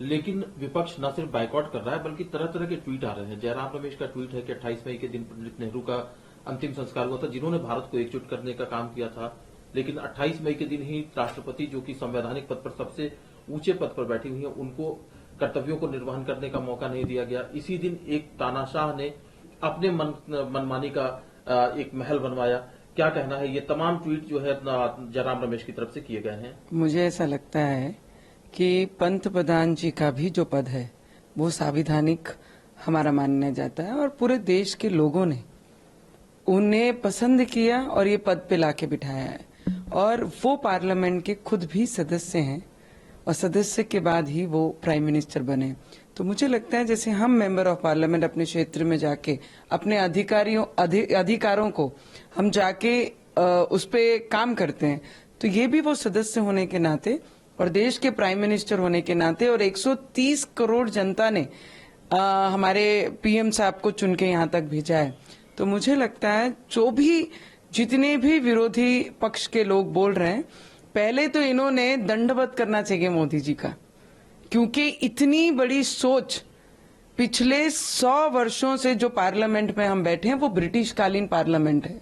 लेकिन विपक्ष न सिर्फ बाइकआउट कर रहा है बल्कि तरह तरह के ट्वीट आ रहे हैं। जयराम रमेश का ट्वीट है कि 28 मई के दिन पंडित नेहरू का अंतिम संस्कार हुआ था, जिन्होंने भारत को एकजुट करने का काम किया था। लेकिन 28 मई के दिन ही राष्ट्रपति, जो कि संवैधानिक पद पर सबसे ऊंचे पद पर बैठी हुई है, उनको कर्तव्यों को निर्वहन करने का मौका नहीं दिया गया। इसी दिन एक तानाशाह ने अपने मनमानी का एक महल बनवाया। क्या कहना है, ये तमाम ट्वीट जो है जयराम रमेश की तरफ से किए गए हैं? मुझे ऐसा लगता है कि पंत प्रधान जी का भी जो पद है वो संवैधानिक हमारा माना जाता है और पूरे देश के लोगों ने उन्हें पसंद किया और ये पद पे लाके बिठाया है। और वो पार्लियामेंट के खुद भी सदस्य हैं और सदस्य के बाद ही वो प्राइम मिनिस्टर बने। तो मुझे लगता है जैसे हम मेंबर ऑफ पार्लियामेंट अपने क्षेत्र में जाके अपने अधिकारों को हम जाके उस पे काम करते हैं, तो ये भी वो सदस्य होने के नाते और देश के प्राइम मिनिस्टर होने के नाते और 130 करोड़ जनता ने हमारे पीएम साहब को चुन के यहाँ तक भेजा है। तो मुझे लगता है जितने भी विरोधी पक्ष के लोग बोल रहे हैं, पहले तो इन्होंने दंडवत करना चाहिए मोदी जी का, क्योंकि इतनी बड़ी सोच पिछले 100 वर्षों से जो पार्लियामेंट में हम बैठे हैं वो ब्रिटिश कालीन पार्लियामेंट है।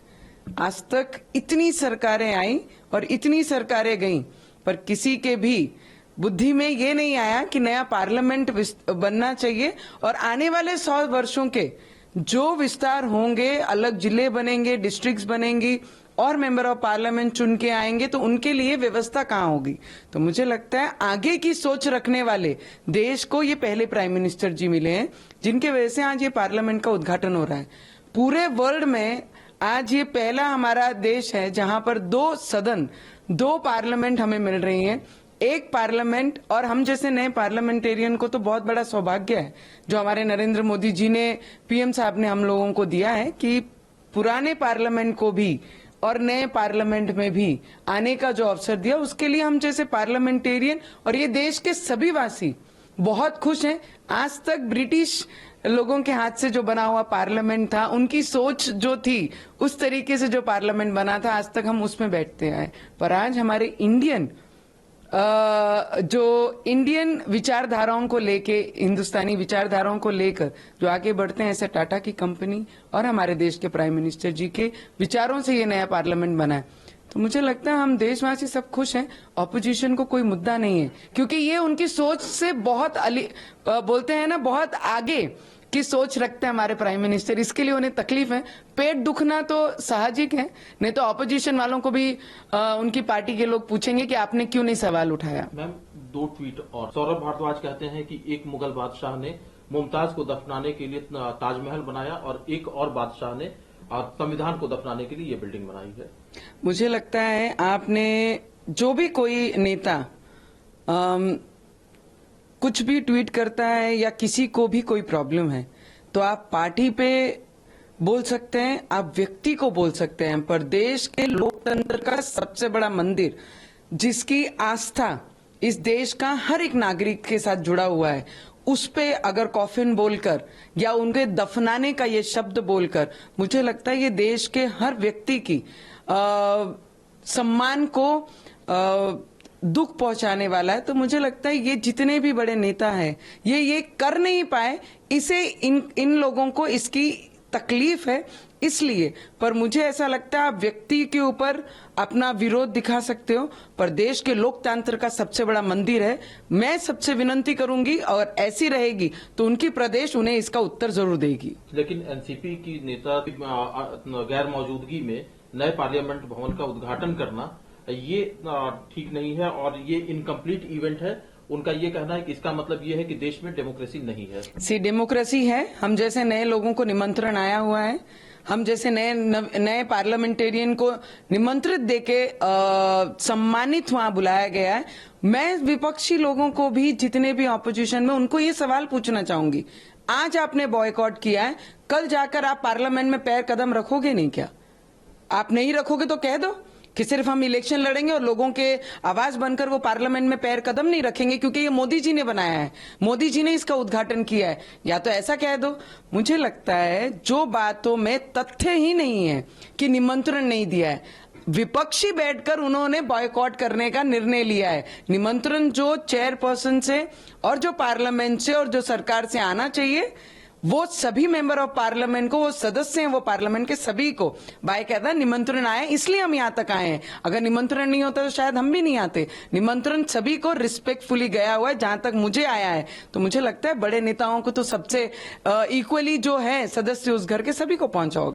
आज तक इतनी सरकारें आई और इतनी सरकारें गईं, पर किसी के भी बुद्धि में ये नहीं आया कि नया पार्लियामेंट बनना चाहिए और आने वाले 100 वर्षों के जो विस्तार होंगे, अलग जिले बनेंगे, डिस्ट्रिक्ट्स बनेंगी और मेंबर ऑफ पार्लियामेंट चुन के आएंगे, तो उनके लिए व्यवस्था कहाँ होगी। तो मुझे लगता है आगे की सोच रखने वाले देश को ये पहले प्राइम मिनिस्टर जी मिले हैं, जिनके वजह से आज ये पार्लियामेंट का उद्घाटन हो रहा है। पूरे वर्ल्ड में आज ये पहला हमारा देश है जहां पर 2 सदन, 2 पार्लियामेंट हमें मिल रही हैं। एक पार्लियामेंट, और हम जैसे नए पार्लियामेंटेरियन को तो बहुत बड़ा सौभाग्य है जो हमारे नरेंद्र मोदी जी ने, पीएम साहब ने हम लोगों को दिया है कि पुराने पार्लियामेंट को भी और नए पार्लियामेंट में भी आने का जो अवसर दिया, उसके लिए हम जैसे पार्लियामेंटेरियन और ये देश के सभी वासी बहुत खुश हैं। आज तक ब्रिटिश लोगों के हाथ से जो बना हुआ पार्लियामेंट था, उनकी सोच जो थी उस तरीके से जो पार्लियामेंट बना था, आज तक हम उसमें बैठते आए। पर आज हमारे इंडियन विचारधाराओं को लेके, हिंदुस्तानी विचारधाराओं को लेकर जो आगे बढ़ते हैं, ऐसे टाटा की कंपनी और हमारे देश के प्राइम मिनिस्टर जी के विचारों से ये नया पार्लियामेंट बना है। तो मुझे लगता है हम देशवासी सब खुश हैं। ऑपोजिशन को कोई मुद्दा नहीं है, क्योंकि ये उनकी सोच से बहुत बोलते हैं ना, बहुत आगे की सोच रखते हैं हमारे प्राइम मिनिस्टर। इसके लिए उन्हें तकलीफ है। पेट दुखना तो साहजिक है, नहीं तो ऑपोजिशन वालों को भी उनकी पार्टी के लोग पूछेंगे कि आपने क्यों नहीं सवाल उठाया। मैम, 2 ट्वीट और सौरभ भारद्वाज कहते हैं कि एक मुगल बादशाह ने मुमताज को दफनाने के लिए ताजमहल बनाया और एक और बादशाह ने संविधान को दफनाने के लिए ये बिल्डिंग बनाई है। मुझे लगता है आपने, जो भी कोई नेता कुछ भी ट्वीट करता है या किसी को भी कोई प्रॉब्लम है, तो आप पार्टी पे बोल सकते हैं, आप व्यक्ति को बोल सकते हैं, पर देश के लोकतंत्र का सबसे बड़ा मंदिर, जिसकी आस्था इस देश का हर एक नागरिक के साथ जुड़ा हुआ है, उस पे अगर कॉफिन बोलकर या उनके दफनाने का ये शब्द बोलकर, मुझे लगता है ये देश के हर व्यक्ति की सम्मान को दुख पहुंचाने वाला है। तो मुझे लगता है ये जितने भी बड़े नेता हैं, ये कर नहीं पाए, इसे इन लोगों को इसकी तकलीफ है इसलिए। पर मुझे ऐसा लगता है आप व्यक्ति के ऊपर अपना विरोध दिखा सकते हो, पर देश के लोकतंत्र का सबसे बड़ा मंदिर है। मैं सबसे विनती करूंगी, और ऐसी रहेगी तो उनकी प्रदेश उन्हें इसका उत्तर जरूर देगी। लेकिन एनसीपी की नेता गैर मौजूदगी में नए पार्लियामेंट भवन का उद्घाटन करना ये ठीक नहीं है और ये इनकम्प्लीट इवेंट है। उनका ये कहना है कि इसका मतलब ये है कि देश में डेमोक्रेसी नहीं है। डेमोक्रेसी है। हम जैसे नए लोगों को निमंत्रण आया हुआ है, हम जैसे नए पार्लियामेंटेरियन को निमंत्रित देके सम्मानित वहां बुलाया गया है। मैं विपक्षी लोगों को भी, जितने भी ऑपोजिशन में, उनको ये सवाल पूछना चाहूंगी, आज आपने बॉयकॉट किया है, कल जाकर आप पार्लियामेंट में पैर कदम रखोगे नहीं क्या? आप नहीं रखोगे तो कह दो कि सिर्फ हम इलेक्शन लड़ेंगे और लोगों के आवाज बनकर वो पार्लियामेंट में पैर कदम नहीं रखेंगे, क्योंकि ये मोदी जी ने बनाया है, मोदी जी ने इसका उद्घाटन किया है। या तो ऐसा कह दो। मुझे लगता है जो बातों में तथ्य ही नहीं है कि निमंत्रण नहीं दिया है। विपक्षी बैठकर उन्होंने बॉयकॉट करने का निर्णय लिया है। निमंत्रण जो चेयरपर्सन से और जो पार्लियामेंट से और जो सरकार से आना चाहिए, वो सभी मेंबर ऑफ पार्लियामेंट को, वो सदस्य हैं वो पार्लियामेंट के सभी को बाकायदा निमंत्रण आए, इसलिए हम यहां तक आए हैं। अगर निमंत्रण नहीं होता तो शायद हम भी नहीं आते। निमंत्रण सभी को रिस्पेक्टफुली गया हुआ है। जहां तक मुझे आया है तो मुझे लगता है बड़े नेताओं को तो सबसे इक्वली जो है सदस्य उस घर के सभी को पहुंचा होगा।